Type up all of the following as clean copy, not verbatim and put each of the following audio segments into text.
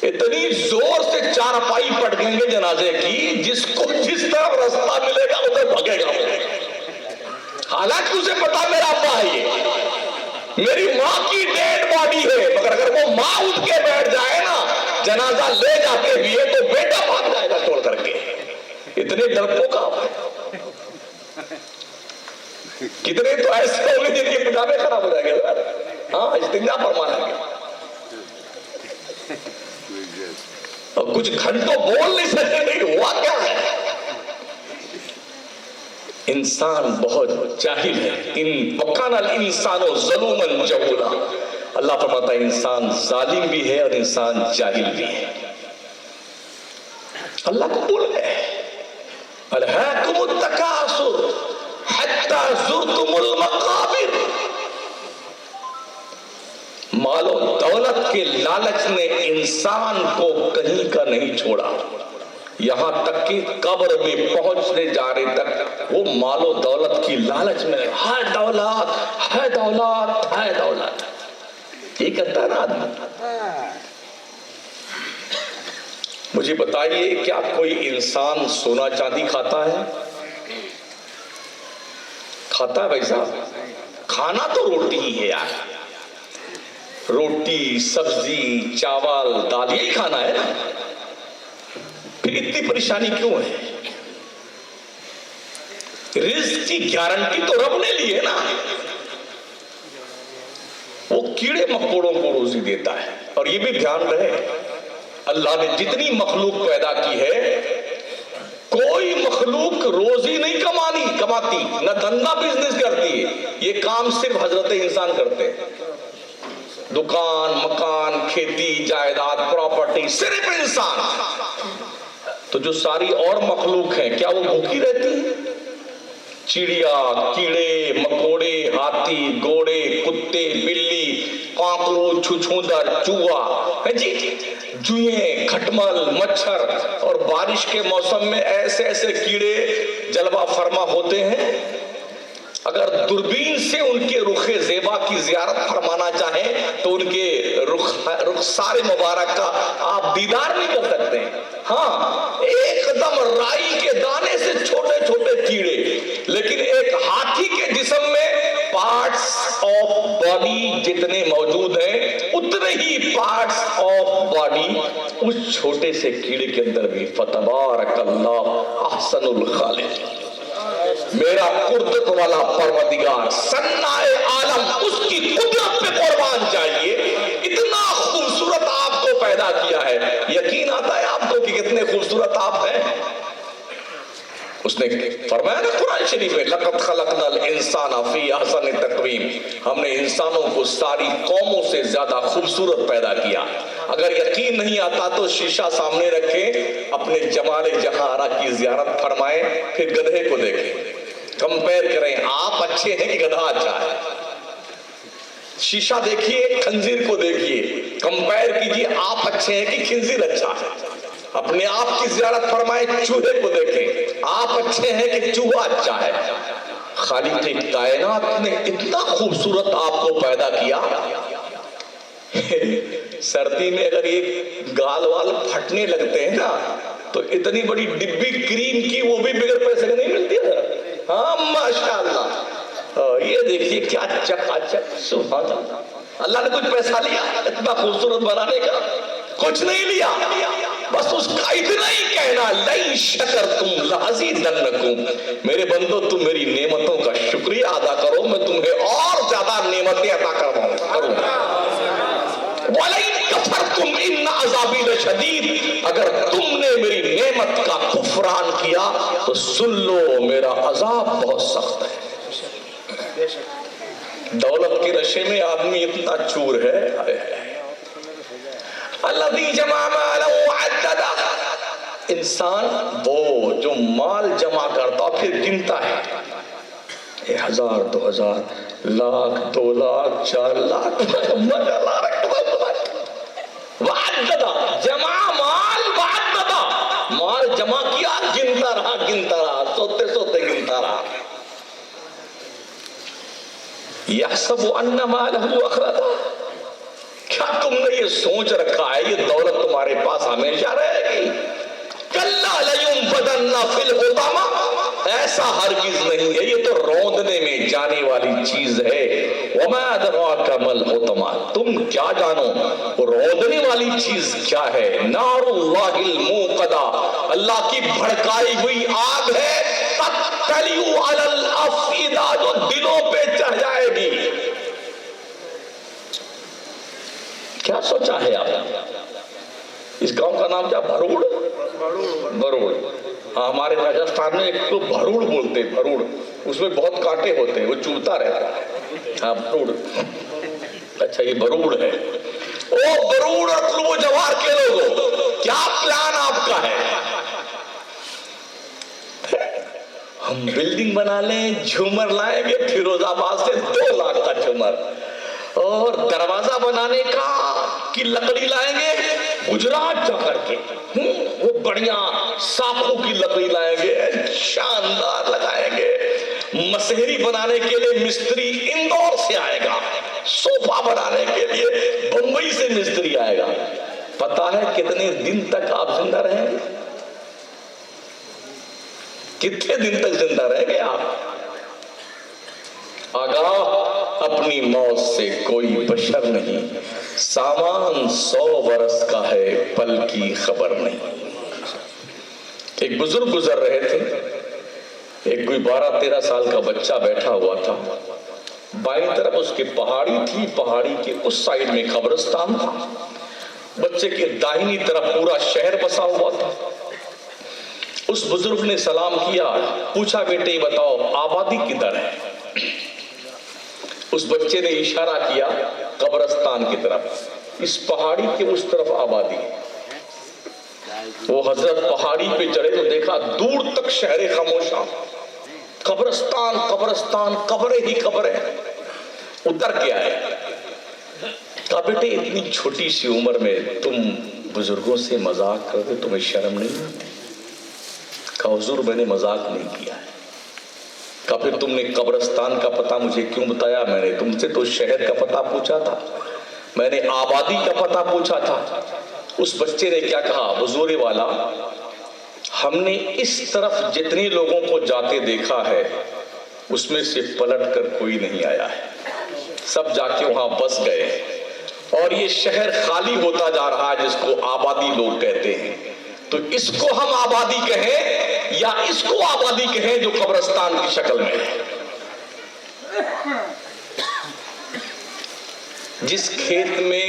اتنی زور سے چارپائی پٹکیں گے جنازے کی، جس کو جس طرف راستہ ملے گا ادھر بھگے گا۔ حالانکہ اسے پتا میرا ابا ہے، یہ میری ماں کی ڈیڈ باڈی ہے، مگر اگر وہ ماں اٹھ کے بیٹھ جائے نا جنازہ لے جاتے ہوئے تو بیٹا بھاگ جائے گا چھوڑ کر کے۔ اتنے ڈرپوک آپ، کتنے تو ایسے ہوں گے جن کے پجامے خراب ہو جائیں گے۔ ہاں استنجا فرمانا ہے، اور کچھ گھنٹوں بول نہیں سکتے، نہیں ہوا کیا ہے۔ انسان بہت جاہل ہے، ان وکان الانسان ظلوما جہولا۔ اللہ فرماتا ہے انسان ظالم بھی ہے اور انسان جاہل بھی ہے، اللہ کو بھول گئے۔ الہاکم التکاثر حتی زرتم المقابر۔ مال و دولت کے لالچ نے انسان کو کہیں کا نہیں چھوڑا، یہاں تک کہ قبر میں پہنچنے جانے تک وہ مال و دولت کی لالچ میں ہے دولت ہے دولت ہے دولت، یہ کہتا ہے نا آدمی۔ مجھے بتائیے کیا کوئی انسان سونا چاندی کھاتا ہے؟ کھاتا ہے بھائی صاحب؟ کھانا تو روٹی ہی ہے یار، روٹی سبزی چاول دال یہی کھانا ہے نا، پھر اتنی پریشانی کیوں ہے؟ رزق کی گارنٹی تو رب نے لی ہے نا، وہ کیڑے مکوڑوں کو روزی دیتا ہے۔ اور یہ بھی دھیان رہے اللہ نے جتنی مخلوق پیدا کی ہے کوئی مخلوق روزی نہیں کماتی، نہ دھندا بزنس کرتی ہے، یہ کام صرف حضرت انسان کرتے ہیں۔ دکان مکان کھیتی جائیداد پراپرٹی صرف انسان۔ تو جو ساری اور مخلوق ہیں کیا وہ بھوکی رہتی ہے؟ چڑیا کیڑے مکوڑے ہاتھی گھوڑے کتے بلی کانکڑو چھچھوندر چوہا جی جوئیں کھٹمل مچھر، اور بارش کے موسم میں ایسے ایسے کیڑے جلوہ فرما ہوتے ہیں، اگر دوربین سے ان کے رخ زیبا کی زیارت فرمانا چاہیں تو ان کے رخسار مبارک کا آپ دیدار نہیں کر سکتے ہیں۔ ہاں ایک دم رائی کے دانے سے چھوٹے چھوٹے کیڑے، لیکن ایک ہاتھی کے جسم میں پارٹس آف باڈی جتنے موجود ہیں اتنے ہی پارٹس آف باڈی اس چھوٹے سے کیڑے کے اندر بھی۔ فتبارک اللہ احسن الخالق۔ میرا قدرت والا پروردگار صنع عالم، اس کی قدرت پہ قربان چاہیے، اتنا خوبصورت آپ کو پیدا کیا ہے۔ یقین آتا ہے آپ کو کہ کتنے خوبصورت آپ ہیں؟ اس نے فرمایا نا قرآن شریف میں لقد خلقنا الانسان فی احسن تقویم، ہم نے انسانوں کو ساری قوموں سے زیادہ خوبصورت پیدا کیا۔ اگر یقین نہیں آتا تو شیشہ سامنے رکھیں، اپنے جمال جہاں آرا کی زیارت فرمائیں، پھر گدھے کو دیکھیں، کمپیر کریں آپ اچھے ہیں کہ گدھا اچھا ہے۔ شیشہ دیکھیے خنزیر کو دیکھیے، کمپیر کیجئے آپ اچھے ہیں کہ خنزیر اچھا ہے۔ اپنے آپ کی زیارت فرمائیں، چوہے کو دیکھیں آپ اچھے ہیں کہ چوہا اچھا ہے۔ خالق کائنات نے اتنا خوبصورت آپ کو پیدا کیا، سردی میں اگر ایک گال وال پھٹنے لگتے ہیں نا تو اتنی بڑی ڈبی کریم کی وہ بھی بغیر پیسے کے نہیں ملتی ہے۔ ہاں ماشاءاللہ، یہ دیکھیے کیا چکا چک، سبحان اللہ۔ اللہ نے کچھ پیسہ لیا اتنا خوبصورت بنانے کا؟ کچھ نہیں لیا، بس اس کا اتنا ہی کہنا لئن شکرتم لازیدنکم، میرے بندو تم میری نعمتوں کا شکریہ ادا کرو میں تمہیں اور زیادہ نعمتیں عطا کروں گا۔ وَلَئِن كَفَرْتُمْ إِنَّ عَذَابِي لَشَدِيدٌ، اگر تم نے میری نعمت کا کفران کیا تو سن لو میرا عذاب بہت سخت ہے۔ دولت کے نشے میں آدمی اتنا چور ہے، الذی جمع مالا وعددہ، انسان وہ جو مال جمع کرتا پھر گنتا ہے، 1000 2000 لاکھ 2 لاکھ 4 لاکھ وعددہ، جمع مال وعددہ، مال جمع کیا گنتا رہا سوتے سوتے گنتا رہا۔ یحسب ان مالہ اخلدہ، کیا تم نے یہ سوچ رکھا ہے یہ دولت تمہارے پاس ہمیشہ رہے گی؟ کلا لیمبدن فی الحطمہ، ایسا ہرگز نہیں ہے، یہ تو روندنے میں جانے والی چیز ہے۔ وما ادراک ما الحطمہ، تم کیا جانو روندنے والی چیز کیا ہے؟ نار اللہ الموقدہ، اللہ کی بھڑکائی ہوئی آگ ہے، تطلع علی الافئدہ، جو دلوں پہ چڑھ جائے گی۔ کیا سوچا ہے آپ؟ اس گاؤں کا نام کیا؟ بھروڑ؟ بھروڑ، ہاں ہمارے راجستھان میں ایک تو بھروڑ بولتے ہیں، بھروڑ، اس میں بہت کانٹے ہوتے ہیں، وہ چوبتا رہتا ہے، ہاں بھروڑ۔ اچھا یہ بھروڑ ہے۔ او بھروڑ اور طلوع جوار کے لوگوں، کیا پلان آپ کا ہے؟ ہم بلڈنگ بنا لیں، جھومر لائیں گے فیروز آباد سے 2 لاکھ کا جھومر، اور دروازہ بنانے کی لکڑی لائیں گے گجرات جا کر کے، وہ بڑھیا ساکھوں کی لکڑی لائیں گے، شاندار لگائیں گے۔ مسہری بنانے کے لیے مستری اندور سے آئے گا، صوفہ بنانے کے لیے بمبئی سے مستری آئے گا۔ پتا ہے کتنے دن تک آپ زندہ رہیں گے؟ کتنے دن تک زندہ رہیں گے آپ؟ آگاہ اپنی موت سے کوئی بشر نہیں، سامان 100 برس کا ہے، پل کی خبر نہیں۔ ایک بزرگ گزر رہے تھے، ایک کوئی 12-13 سال کا بچہ بیٹھا ہوا تھا، بائیں طرف اس کی پہاڑی تھی، پہاڑی کے اس سائیڈ میں قبرستان تھا، بچے کے داہنی طرف پورا شہر بسا ہوا تھا۔ اس بزرگ نے سلام کیا، پوچھا بیٹے بتاؤ آبادی کدھر ہے؟ اس بچے نے اشارہ کیا قبرستان کی طرف، اس پہاڑی کے اس طرف آبادی۔ وہ حضرت پہاڑی پہ چڑھے تو دیکھا دور تک شہر خاموشاں، قبرستان قبرستان، قبریں ہی قبریں۔ اتر کے آئے، کہا بیٹے اتنی چھوٹی سی عمر میں تم بزرگوں سے مذاق کرتے، تمہیں شرم نہیں آتی؟ کہا حضور میں نے مذاق نہیں کیا ہے۔ کہا پھر تم نے قبرستان کا پتہ مجھے کیوں بتایا؟ میں نے تم سے تو شہر کا پتہ پوچھا تھا، میں نے آبادی کا پتہ پوچھا تھا۔ اس بچے نے کیا کہا؟ حضور والا ہم نے اس طرف جتنے لوگوں کو جاتے دیکھا ہے اس میں سے پلٹ کر کوئی نہیں آیا ہے، سب جا کے وہاں بس گئے، اور یہ شہر خالی ہوتا جا رہا ہے جس کو آبادی لوگ کہتے ہیں۔ تو اس کو ہم آبادی کہیں یا اس کو آبادی کہیں جو قبرستان کی شکل میں ہے؟ جس کھیت میں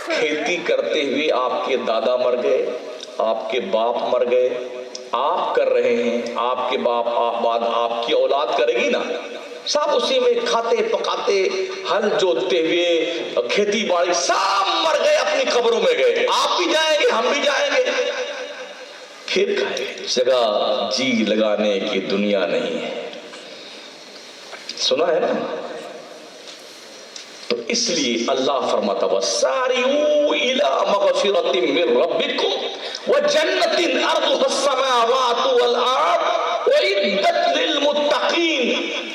کھیتی کرتے ہوئے آپ کے دادا مر گئے، آپ کے باپ مر گئے، آپ کر رہے ہیں، آپ کے باپ بعد آپ کی اولاد کرے گی نا، سب اسی میں کھاتے پکاتے ہل جوتتے ہوئے کھیتی باڑی سب مر گئے، اپنی قبروں میں گئے، آپ بھی جائیں گے ہم بھی جائیں گے، پھر جگہ جی لگانے کی دنیا نہیں ہے۔ سنا ہے نا؟ تو اس لیے اللہ فرماتا وَسَارِعُوا إِلَىٰ مَغْفِرَةٍ مِّن رَبِّكُمْ وَجَنَّةٍ أَرْضُهَا السَّمَاوَاتُ وَالْأَرْضُ أُعِدَّتْ لِلْمُتَّقِينَ۔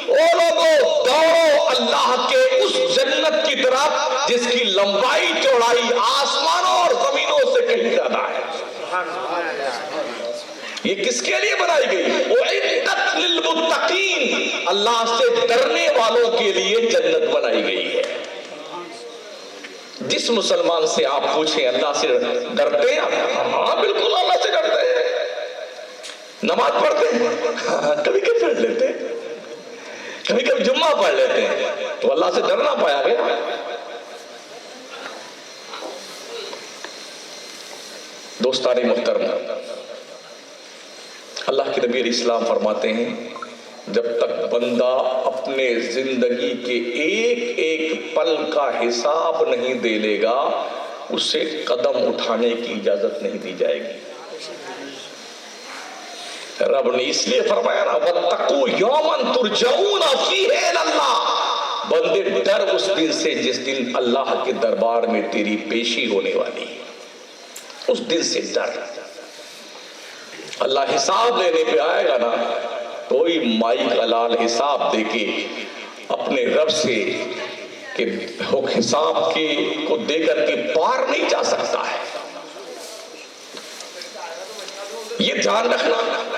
او لوگو دوڑو اللہ کے اس جنت کی طرف جس کی لمبائی چوڑائی آسمانوں اور زمینوں سے کہیں زیادہ ہے۔ یہ کس کے لیے بنائی گئی؟ اعدت للمتقین، اللہ سے ڈرنے والوں کے لیے جنت بنائی گئی ہے۔ جس مسلمان سے آپ پوچھیں اللہ سے ڈرتے ہیں؟ ہاں بالکل اللہ سے ڈرتے ہیں۔ نماز پڑھتے ہیں؟ ہاں کبھی کبھی پڑھ لیتے ہیں، کبھی کبھی جمعہ پڑھ لیتے ہیں، تو اللہ سے ڈرنا پایا گیا۔ دوستان محترم، اللہ کے نبی علیہ السلام فرماتے ہیں جب تک بندہ اپنے زندگی کے ایک ایک پل کا حساب نہیں دے لے گا اسے قدم اٹھانے کی اجازت نہیں دی جائے گی۔ رب نے اس لیے فرمایا نا وَاتَّقُوا يَوْمًا تُرْجَعُونَ فِيهِ إِلَى اللَّهِ، بندے ڈر اس دن سے جس دن اللہ کے دربار میں تیری پیشی ہونے والی ہے، اس دن سے ڈر۔ اللہ حساب لینے پہ آئے گا نا، کوئی مائی کا لال حساب دے کے اپنے رب سے کہ حساب کو دے کر کے پار نہیں جا سکتا ہے. یہ دھیان رکھنا.